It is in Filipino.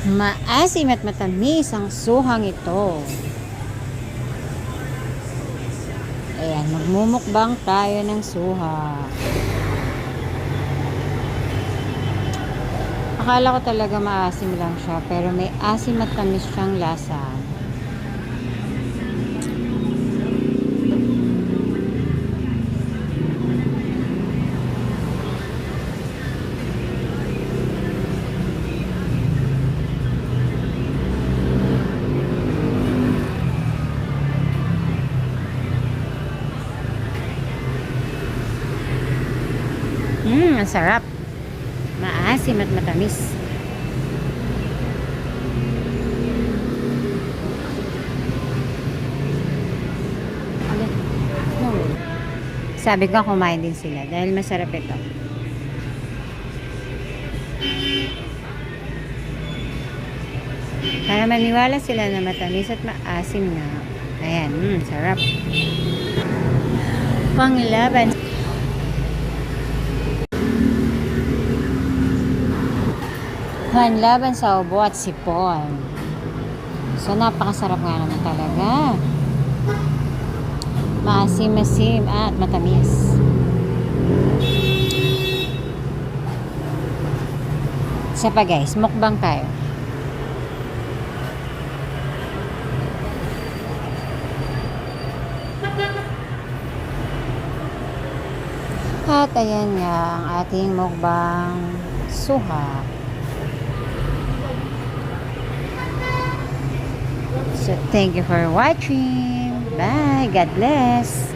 Maasim at matamis ang suhang ito. Ayan, magmumukbang tayo ng suha. Akala ko talaga maasim lang siya, pero may asim at tamis siyang lasa. Ang sarap. Maasim at matamis. Sabi ko kumain din sila dahil masarap ito. Para maniwala sila na matamis at maasim na. Ayan, sarap. Panglaban. Panlaban sa ubo at sipon. So, napakasarap nga naman talaga. Maasim-masim at matamis. Isa pa guys, mukbang tayo. At ayan nga ang ating mukbang suha. So, thank you for watching. Bye. God bless.